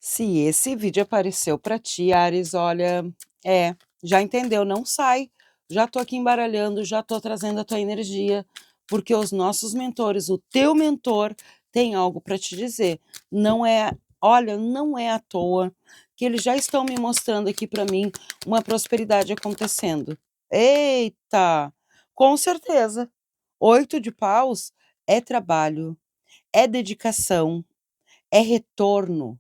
Se esse vídeo apareceu para ti, Ares, olha, já entendeu, não sai. Já tô aqui embaralhando, já tô trazendo a tua energia, porque os nossos mentores, o teu mentor tem algo para te dizer. Não é, olha, não é à toa que eles já estão me mostrando aqui para mim uma prosperidade acontecendo. Eita! Com certeza. 8 de paus é trabalho, é dedicação, é retorno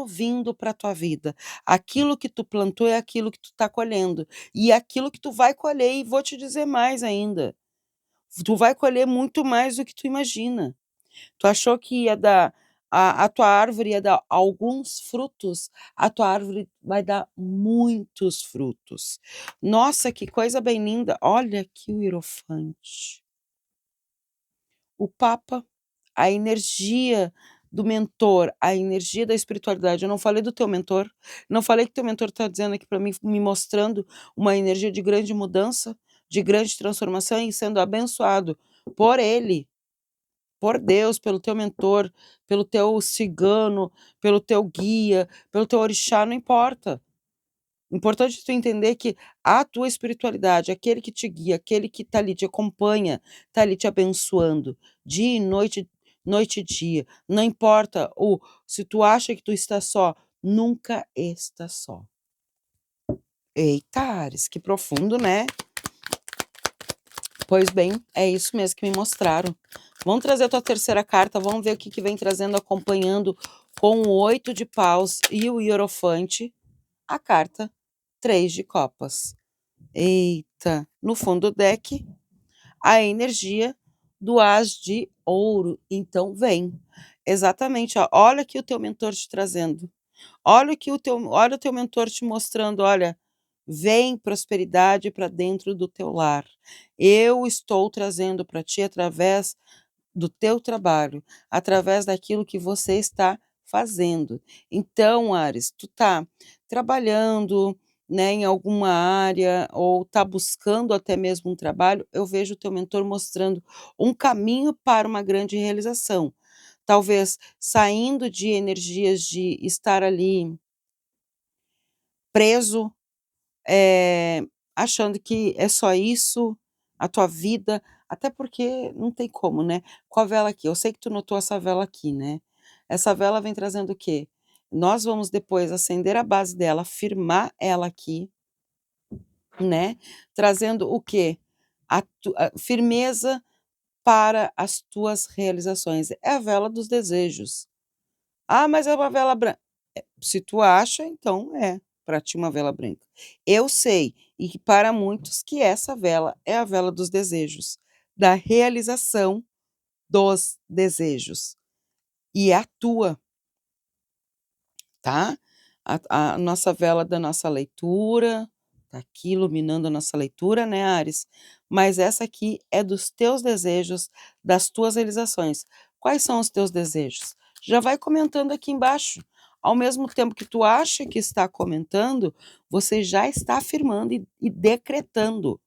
vindo para a tua vida. Aquilo que tu plantou é aquilo que tu está colhendo, e aquilo que tu vai colher, e vou te dizer mais ainda, tu vai colher muito mais do que tu imagina. Tu achou que ia dar a tua árvore ia dar alguns frutos, a tua árvore vai dar muitos frutos. Nossa, que coisa bem linda, olha aqui o hierofante. O Papa, a energia do mentor, a energia da espiritualidade. Eu não falei do teu mentor, não falei que teu mentor está dizendo aqui para mim, me mostrando uma energia de grande mudança, de grande transformação e sendo abençoado por ele, por Deus, pelo teu mentor, pelo teu cigano, pelo teu guia, pelo teu orixá, não importa. Importante tu entender que a tua espiritualidade, aquele que te guia, aquele que está ali, te acompanha, está ali te abençoando, dia e noite, noite e dia. Não importa o se tu acha que tu está só, nunca está só. Eita, Ares, que profundo, né? Pois bem, é isso mesmo que me mostraram. Vamos trazer a tua terceira carta, vamos ver o que vem trazendo, acompanhando com o 8 de paus e o hierofante, a carta 3 de copas. Eita, no fundo do deck, a energia do as de ouro, então vem. Exatamente, ó, olha aqui o teu mentor te trazendo. Olha o teu mentor te mostrando, olha, vem prosperidade para dentro do teu lar. Eu estou trazendo para ti através do teu trabalho, através daquilo que você está fazendo. Então, Ares, tu tá trabalhando, né, em alguma área ou tá buscando até mesmo um trabalho, eu vejo o teu mentor mostrando um caminho para uma grande realização. Talvez saindo de energias de estar ali preso, eh, achando que é só isso, a tua vida, até porque não tem como, né. Com a vela aqui, eu sei que tu notou essa vela aqui, né. Essa vela vem trazendo o quê? Nós vamos depois acender a base dela, firmar ela aqui, né, trazendo o quê? A firmeza para as tuas realizações. É a vela dos desejos. "Ah, mas é uma vela branca". Se tu acha, então é para ti uma vela branca. Eu sei, e que para muitos que essa vela é a vela dos desejos, da realização dos desejos, e é a tua, tá. A nossa vela da nossa leitura, tá aqui iluminando a nossa leitura, né, Ares, mas essa aqui é dos teus desejos, das tuas realizações. Quais são os teus desejos? Já vai comentando aqui embaixo. Ao mesmo tempo que tu acha que está comentando, você já está afirmando e decretando.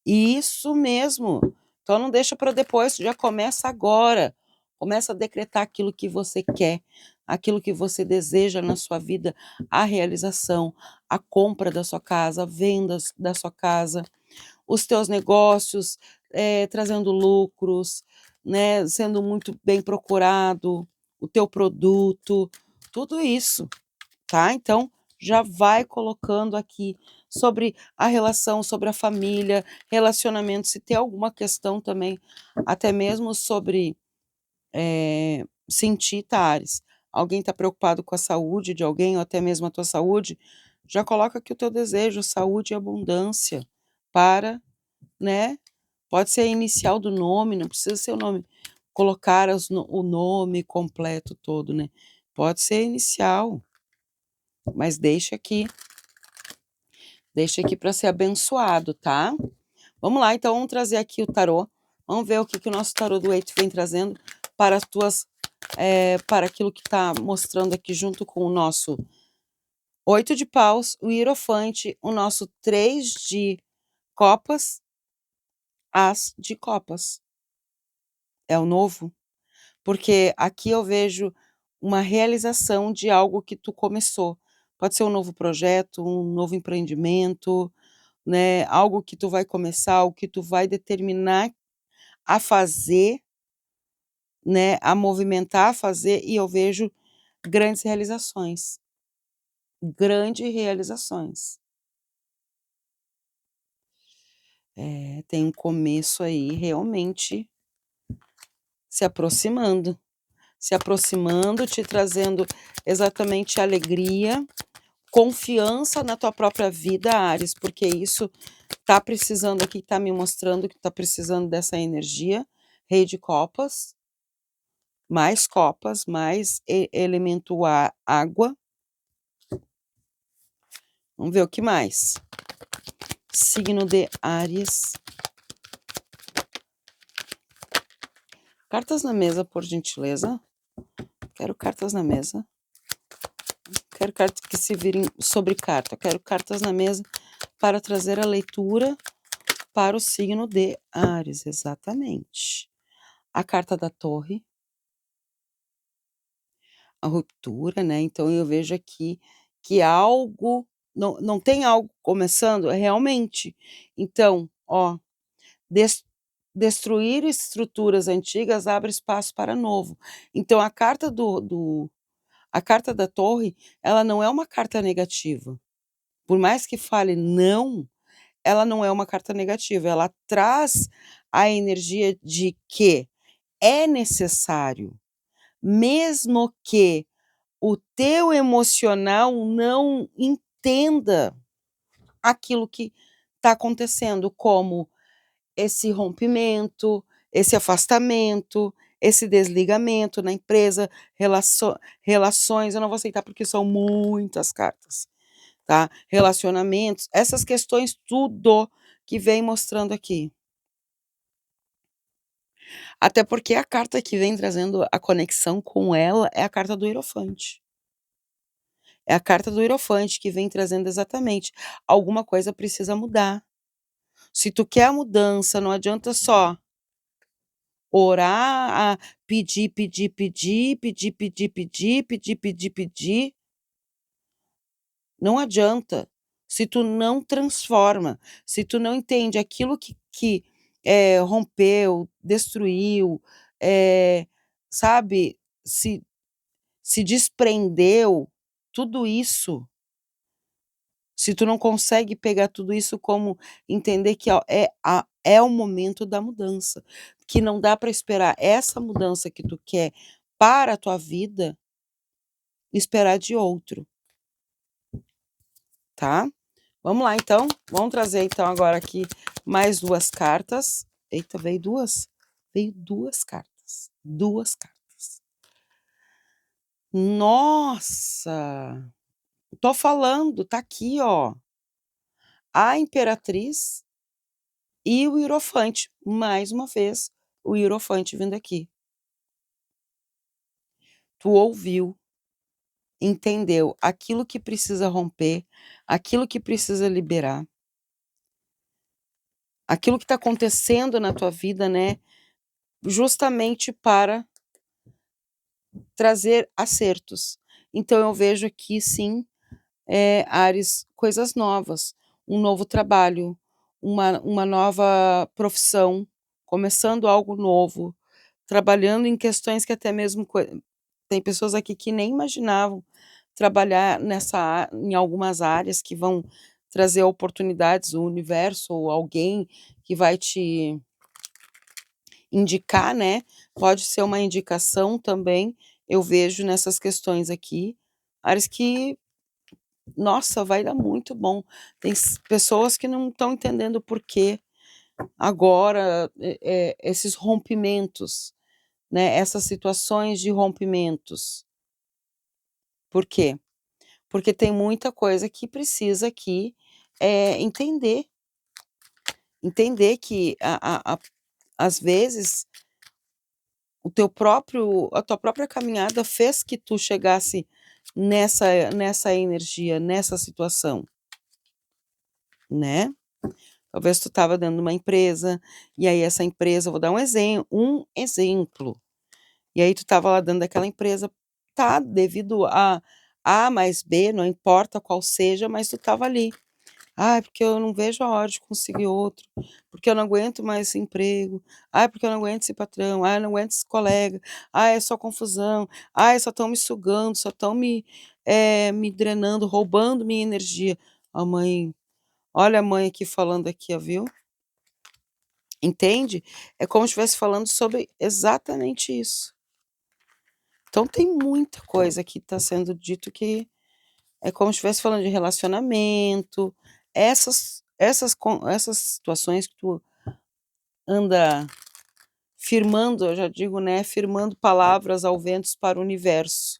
Isso mesmo. Então não deixa para depois, já começa agora. Começa a decretar aquilo que você quer, aquilo que você deseja na sua vida, a realização, a compra da sua casa, a venda da sua casa, os teus negócios, trazendo lucros, né, sendo muito bem procurado, o teu produto, tudo isso. Tá? Então, já vai colocando aqui sobre a relação, sobre a família, relacionamento, se tem alguma questão também, até mesmo sobre, sentir, tá, Áries, alguém está preocupado com a saúde de alguém ou até mesmo a tua saúde, já coloca aqui o teu desejo, saúde e abundância para, né, pode ser a inicial do nome, não precisa ser o nome, colocar o nome completo todo, né, pode ser a inicial, mas deixa aqui para ser abençoado, tá? Vamos lá, então vamos trazer aqui o tarô. Vamos ver o que o nosso tarô do Eito vem trazendo para as tuas, para aquilo que está mostrando aqui junto com o nosso 8 de paus, o hierofante, o nosso 3 de copas, as de copas. É o novo, porque aqui eu vejo uma realização de algo que tu começou. Pode ser um novo projeto, um novo empreendimento, né, algo que tu vai começar, algo que tu vai determinar a fazer, né, a movimentar, a fazer, e eu vejo grandes realizações. Grandes realizações. É, tem um começo aí realmente se aproximando. Se aproximando, te trazendo exatamente alegria, confiança na tua própria vida, Áries, porque isso tá precisando aqui, tá me mostrando que tá precisando dessa energia. Rei de copas, mais elemento água. Vamos ver o que mais. Signo de Áries. Cartas na mesa, por gentileza. Quero cartas na mesa. Quero cartas que se virem sobre carta. Quero cartas na mesa para trazer a leitura para o signo de Áries, exatamente. A carta da Torre, a ruptura, né, então eu vejo aqui que algo não tem algo começando? Realmente. Então, ó, destruir estruturas antigas abre espaço para novo. Então a carta a carta da Torre, ela não é uma carta negativa. Por mais que fale não, ela não é uma carta negativa, ela traz a energia de que é necessário, mesmo que o teu emocional não entenda aquilo que está acontecendo, como esse rompimento, esse afastamento, esse desligamento na empresa, relações, eu não vou aceitar porque são muitas cartas, tá? Relacionamentos, essas questões tudo que vem mostrando aqui. Até porque a carta que vem trazendo a conexão com ela é a carta do Hierofante. É a carta do Hierofante que vem trazendo exatamente, alguma coisa precisa mudar. Se tu quer a mudança, não adianta só orar, pedir, pedir, pedir, pedir, pedir, pedir, pedir, pedir, pedir. Não adianta. Se tu não transforma, se tu não entende aquilo que rompeu, destruiu, sabe, se desprendeu, tudo isso, se tu não consegue pegar tudo isso como entender que ó, é o momento da mudança, que não dá para esperar essa mudança que tu quer para a tua vida, esperar de outro, tá? Vamos lá então, vamos trazer então agora aqui mais 2 cartas. Eita, veio 2? Veio 2 cartas, 2 cartas. Nossa! Tô falando, tá aqui ó, a Imperatriz e o Hierofante, mais uma vez, o Hierofante vindo aqui. Tu ouviu, entendeu aquilo que precisa romper, aquilo que precisa liberar, aquilo que está acontecendo na tua vida, né, justamente para trazer acertos. Então eu vejo aqui sim, Áries, coisas novas, um novo trabalho, uma nova profissão, começando algo novo, trabalhando em questões que até mesmo tem pessoas aqui que nem imaginavam trabalhar em algumas áreas que vão trazer oportunidades, o universo ou alguém que vai te indicar, né, pode ser uma indicação também, eu vejo nessas questões aqui, áreas que, nossa, vai dar muito bom. Tem pessoas que não estão entendendo por que agora, esses rompimentos, né, essas situações de rompimentos. Por quê? Porque tem muita coisa que precisa aqui, entender. Entender que às vezes a tua própria caminhada fez que tu chegasse nessa energia, nessa situação, né. Talvez tu estava dentro de uma empresa, e aí essa empresa, vou dar um exemplo, e aí tu estava lá dentro daquela empresa, tá, devido a A mais B, não importa qual seja, mas tu estava ali. "Ai, porque eu não vejo a hora de conseguir outro, porque eu não aguento mais esse emprego. Ai, porque eu não aguento esse patrão. Ai, eu não aguento esse colega. Ai, é só confusão. Ai, só estão me sugando, só estão me drenando, roubando minha energia". A mãe olha a mãe aqui falando aqui, ó, viu? Entende? É como se estivesse falando sobre exatamente isso. Então tem muita coisa que está sendo dito que é como se estivesse falando de relacionamento, essas situações que tu anda firmando, eu já digo, né, firmando palavras ao ventos para o universo.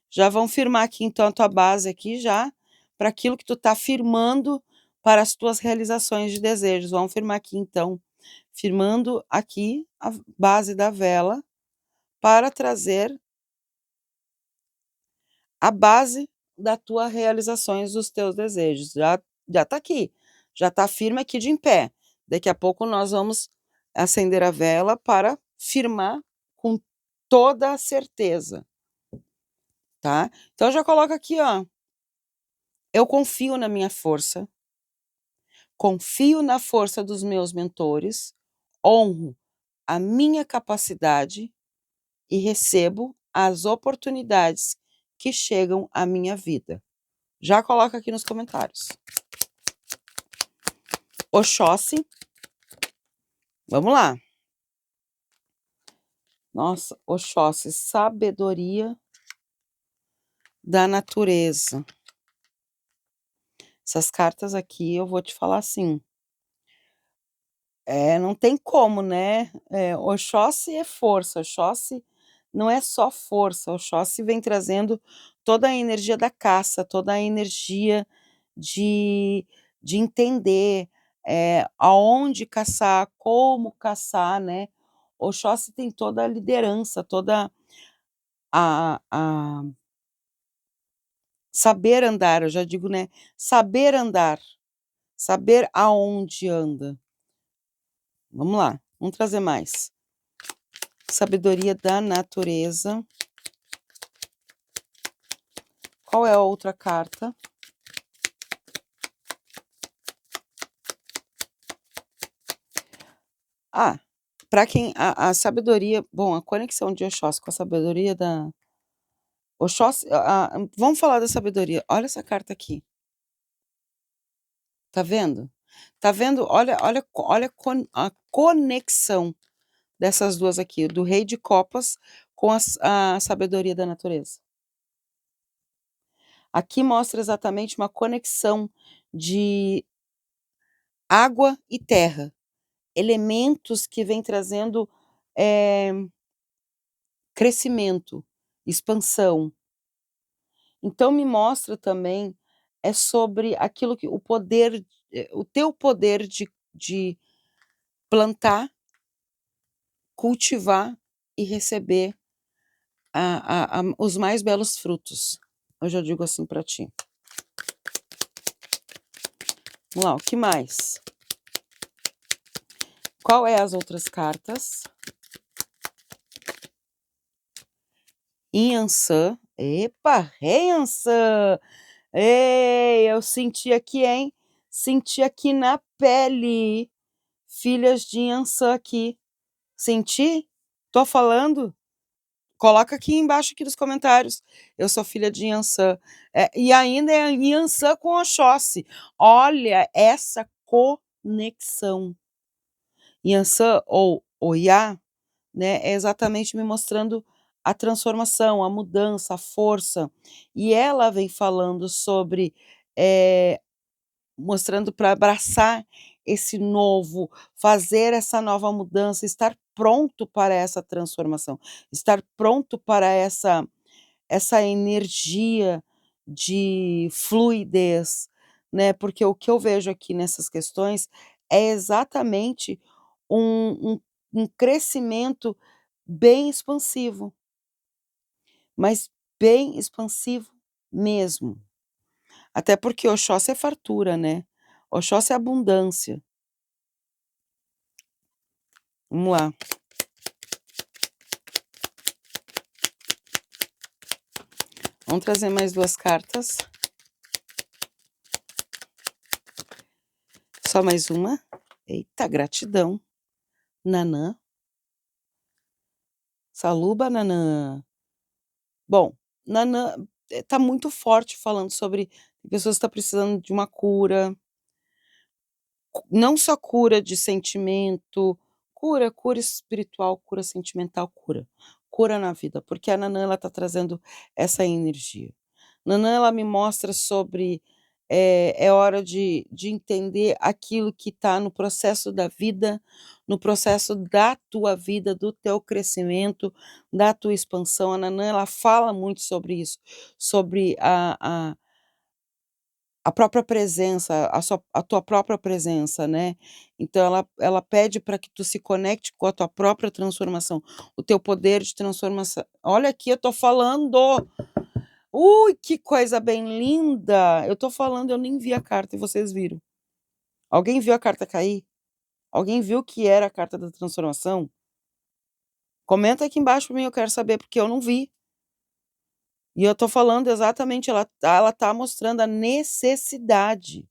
Já vão firmar aqui então a tua base aqui já, para aquilo que tu tá firmando para as tuas realizações de desejos. Vamos firmar aqui então, firmando aqui a base da vela para trazer a base da tua realizações dos teus desejos. Já tá aqui, já tá firme aqui de em pé. Daqui a pouco nós vamos acender a vela para firmar com toda a certeza, tá. Então já coloca aqui, ó: "Eu confio na minha força, confio na força dos meus mentores, honro a minha capacidade e recebo as oportunidades que chegam à minha vida". Já coloca aqui nos comentários. Oxóssi, vamos lá. Nossa, Oxóssi, sabedoria da natureza. Essas cartas aqui eu vou te falar assim, não tem como, né, Oxóssi é força, Oxóssi não é só força, Oxóssi vem trazendo toda a energia da caça, toda a energia de de entender, aonde caçar, como caçar, né. Oxóssi tem toda a liderança, toda a saber andar, eu já digo, né, saber andar, saber aonde anda. Vamos lá, vamos trazer mais. Sabedoria da natureza. Qual é a outra carta? Ah, para quem a sabedoria bom, a conexão de Oxóssi com a sabedoria da Oxóssi vamos falar da sabedoria. Olha essa carta aqui, tá vendo? Tá vendo? Olha a conexão dessas 2 aqui, do Rei de Copas com a sabedoria da natureza. Aqui mostra exatamente uma conexão de água e terra, elementos que vêm trazendo, eh, crescimento, expansão. Então me mostra também, é sobre aquilo que o poder, o teu poder de plantar, cultivar e receber a os mais belos frutos. Eu já digo assim para ti. Vamos lá, o que mais? Qual é as outras cartas? Inhansã. Epa, Rei Ançã! Ei, eu senti aqui, hein, senti aqui na pele, filhas de Inhansã aqui. Senti? Tô falando? Coloca aqui embaixo aqui nos comentários. Eu sou filha de Inhansã. E ainda é Inhansã com Oxóssi. Olha essa conexão. Inhansã ou Oiá, né, é exatamente me mostrando a transformação, a mudança, a força. E ela vem falando sobre, eh, mostrando para abraçar esse novo, fazer essa nova mudança, estar pronto para essa transformação, estar pronto para essa energia de fluidez, né, porque o que eu vejo aqui nessas questões é exatamente um crescimento bem expansivo, mas bem expansivo mesmo. Até porque Oxóssi é fartura, né, Oxóssi é abundância. Vamos lá. Vamos trazer mais 2 cartas. Só mais uma. Eita, gratidão. Nanã. Saluba, Nanã. Bom, Nanã, tá muito forte falando sobre pessoas que estão precisando de uma cura, não só cura de sentimento, cura espiritual, cura sentimental, cura na vida, porque a Nanã ela tá trazendo essa energia. Nanã ela me mostra sobre, é hora de entender aquilo que está no processo da vida, no processo da tua vida, do teu crescimento, da tua expansão. A Nanã ela fala muito sobre isso, sobre a própria presença, a tua própria presença, né. Então ela pede para que tu se conecte com a tua própria transformação, o teu poder de transformação. Olha aqui, eu tô falando! Ui, que coisa bem linda! Eu tô falando, eu nem vi a carta e vocês viram. Alguém viu a carta cair? Alguém viu o que era a carta da transformação? Comenta aqui embaixo pra mim, eu quero saber, porque eu não vi. E eu tô falando exatamente, ela tá mostrando a necessidade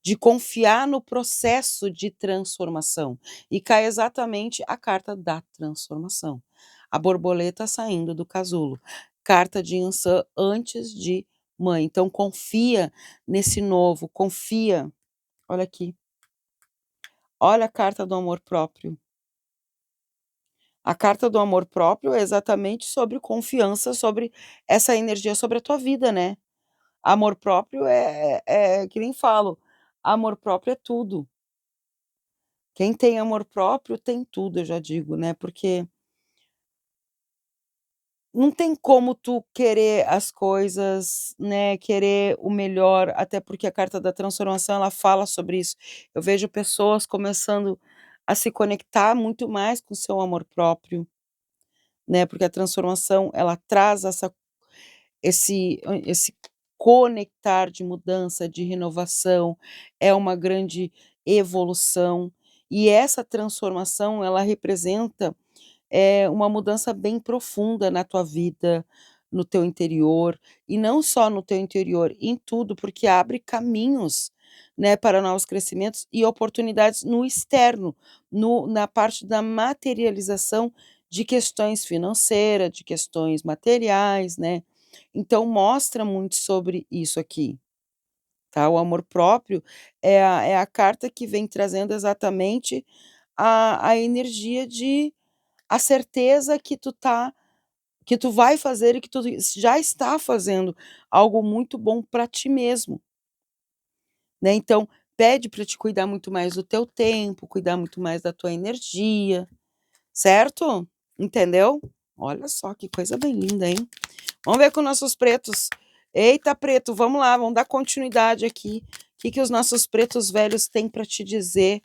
de confiar no processo de transformação. E cai exatamente a carta da transformação. A borboleta saindo do casulo. Carta de Ançã antes de mãe. Então confia nesse novo, confia. Olha aqui. Olha a carta do amor próprio. A carta do amor próprio é exatamente sobre confiança, sobre essa energia sobre a tua vida, né. Amor próprio é que nem falo, amor próprio é tudo. Quem tem amor próprio tem tudo, eu já digo, né, porque não tem como tu querer as coisas, né, querer o melhor, até porque a carta da transformação ela fala sobre isso. Eu vejo pessoas começando a se conectar muito mais com o seu amor próprio, né, porque a transformação ela traz esse conectar de mudança, de renovação, é uma grande evolução, e essa transformação ela representa uma mudança bem profunda na tua vida, no teu interior, e não só no teu interior, em tudo, porque abre caminhos, né, para novos crescimentos e oportunidades no externo, na parte da materialização de questões financeiras, de questões materiais, né. Então mostra muito sobre isso aqui, tá. O amor próprio é a carta que vem trazendo exatamente a energia de a certeza que tu vai fazer e que tu já está fazendo algo muito bom para ti mesmo, né, então pede para te cuidar muito mais do teu tempo, cuidar muito mais da tua energia, certo? Entendeu? Olha só que coisa bem linda, hein. Vamos ver com nossos pretos. Eita preto, vamos lá, vamos dar continuidade aqui. O que que os nossos pretos velhos têm para te dizer?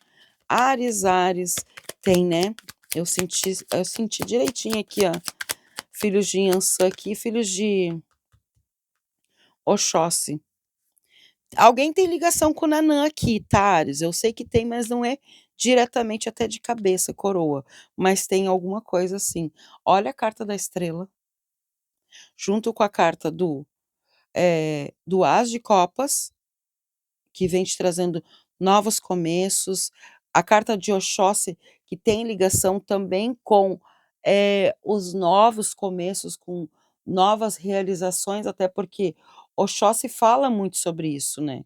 Ares, tem, né. Eu senti direitinho aqui, ó. Filhos de Ançã aqui, filhos de Oxóssi. Alguém tem ligação com Nanã aqui, tá, Ares? Eu sei que tem, mas não é diretamente até de cabeça, coroa, mas tem alguma coisa assim. Olha a carta da estrela, junto com a carta do Ás de copas, que vem te trazendo novos começos, a carta de Oxóssi, que tem ligação também com, os novos começos, com novas realizações, até porque Oxóssi fala muito sobre isso, né.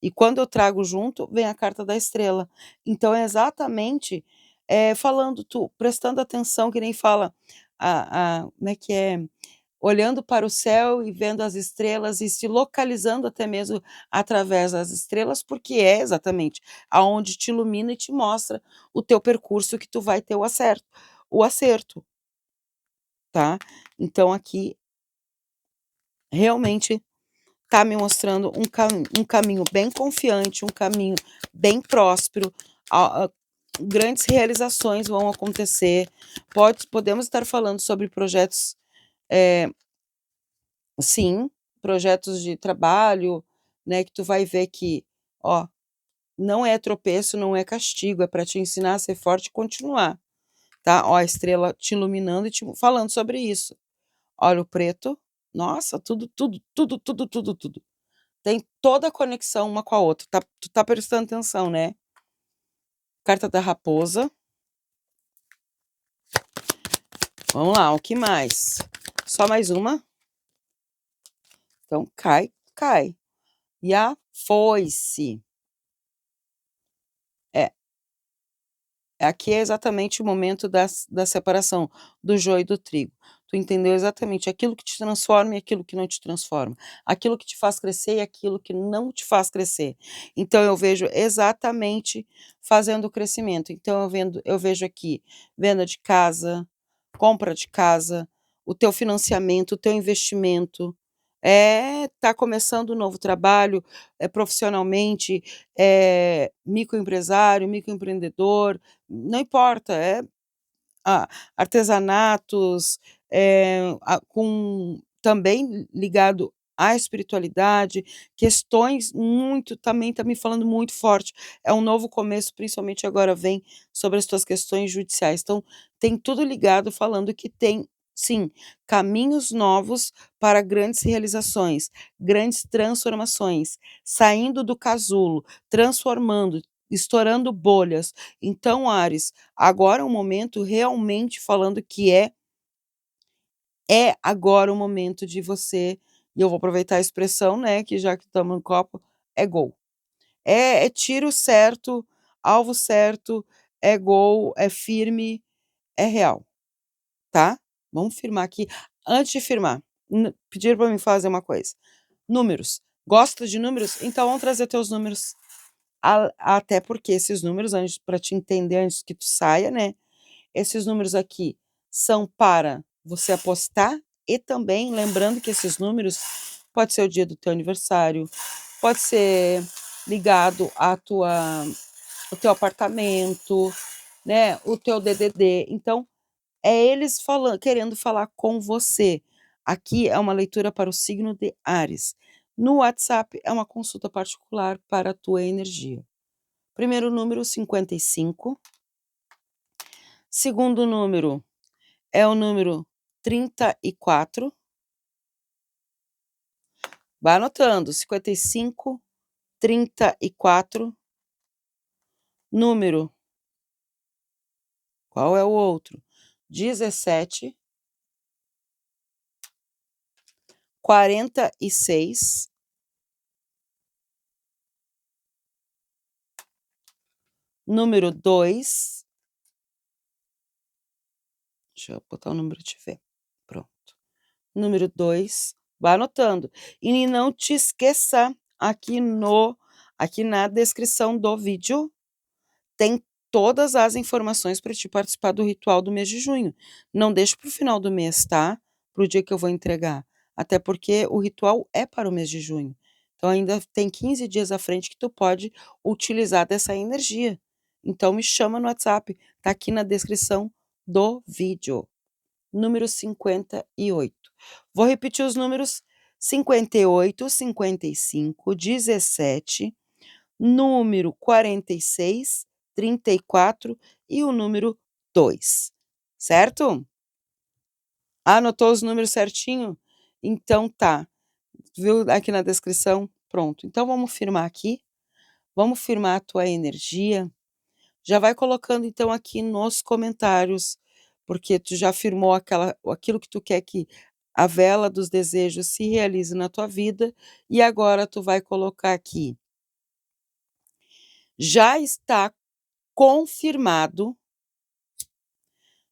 E quando eu trago junto, vem a carta da estrela. Então é exatamente, falando tu prestando atenção que nem fala como é que é? Olhando para o céu e vendo as estrelas e se localizando até mesmo através das estrelas, porque é exatamente aonde te ilumina e te mostra o teu percurso que tu vai ter o acerto, tá. Então aqui, realmente, tá me mostrando um caminho bem confiante, um caminho bem próspero, grandes realizações vão acontecer, podemos estar falando sobre projetos, eh sim, projetos de trabalho, né, que tu vai ver que, ó, não é tropeço, não é castigo, é para te ensinar a ser forte e continuar, tá. Ó, a estrela te iluminando e te falando sobre isso. Olha o preto, nossa, tudo, tudo, tudo, tudo, tudo, tudo. Tem toda a conexão uma com a outra, tu tá prestando atenção, né. Carta da raposa. Vamos lá, o que mais? Só mais uma? Então cai, cai. E a foice. É, aqui é exatamente o momento da separação do joio e do trigo. Tu entendeu exatamente aquilo que te transforma e aquilo que não te transforma. Aquilo que te faz crescer e aquilo que não te faz crescer. Então eu vejo exatamente fazendo o crescimento. Então eu vejo aqui venda de casa, compra de casa, o teu financiamento, o teu investimento. Tá começando um novo trabalho, profissionalmente, microempresário, microempreendedor, não importa, artesanatos, com também ligado à espiritualidade, questões muito também tá me falando muito forte. É um novo começo, principalmente agora vem sobre as tuas questões judiciais. Então, tem tudo ligado falando que tem, sim, caminhos novos para grandes realizações, grandes transformações, saindo do casulo, transformando, estourando bolhas. Então, Áries, agora é um momento realmente falando que é agora o momento de você, e eu vou aproveitar a expressão, né, que já que estamos no copo, é gol. É tiro certo, alvo certo, é gol, é firme, é real, tá? Vamos firmar aqui. Antes de firmar, pediram para mim fazer uma coisa. Números. Gosta de números? Então vamos trazer teus números. Até porque esses números, antes para te entender antes que tu saia, né, esses números aqui são para você apostar e também lembrando que esses números pode ser o dia do teu aniversário, pode ser ligado à tua o teu apartamento, né, o teu DDD. Então, é eles falando querendo falar com você. Aqui é uma leitura para o signo de Áries. No WhatsApp é uma consulta particular para a tua energia. Primeiro número 55. Segundo número é o número 34. Vai anotando, 55, 34. Número, qual é o outro? 17, 46. Número 2. Deixa eu botar o número e te ver. Pronto. Número 2. Vai anotando. E não te esqueça, aqui na descrição do vídeo, tem todas as informações para te participar do ritual do mês de junho. Não deixe para o final do mês, tá? Para o dia que eu vou entregar. Até porque o ritual é para o mês de junho. Então ainda tem 15 dias à frente que tu pode utilizar dessa energia. Então me chama no WhatsApp, tá aqui na descrição do vídeo. Número 58. Vou repetir os números: 58, 55, 17, número 46, 34 e o número 2, certo? Anotou os números certinho? Então tá, viu aqui na descrição? Pronto, então vamos firmar aqui, vamos firmar a tua energia. Já vai colocando então aqui nos comentários, porque tu já firmou aquilo que tu quer que a vela dos desejos se realize na tua vida, e agora tu vai colocar aqui: já está confirmado,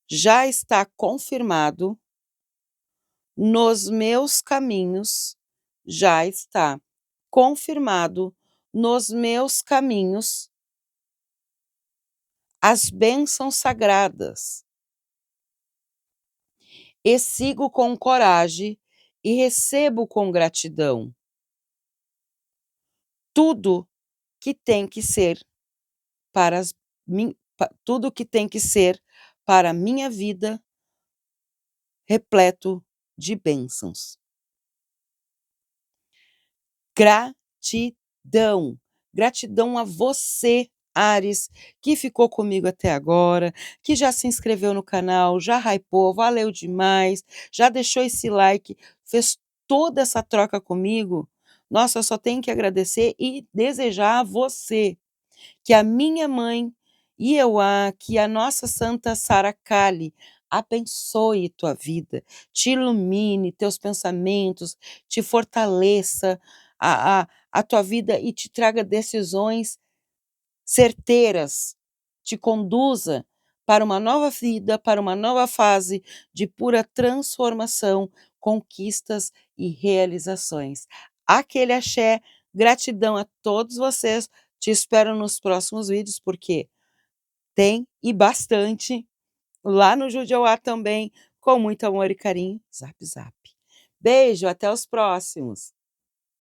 já está confirmado nos meus caminhos, já está confirmado nos meus caminhos as bênçãos sagradas, e sigo com coragem e recebo com gratidão tudo que tem que ser para tudo que tem que ser para a minha vida repleto de bênçãos. Gratidão. Gratidão a você, Áries, que ficou comigo até agora, que já se inscreveu no canal, já hypou, valeu demais, já deixou esse like, fez toda essa troca comigo, nossa, eu só tenho que agradecer e desejar a você que a minha mãe Ieuá, que a nossa Santa Sara Kali abençoe tua vida, te ilumine teus pensamentos, te fortaleça a tua vida e te traga decisões certeiras, te conduza para uma nova vida, para uma nova fase de pura transformação, conquistas e realizações. Aquele axé, gratidão a todos vocês, te espero nos próximos vídeos, porque tem e bastante, lá no Jujeuá também, com muito amor e carinho, zap zap. Beijo, até os próximos.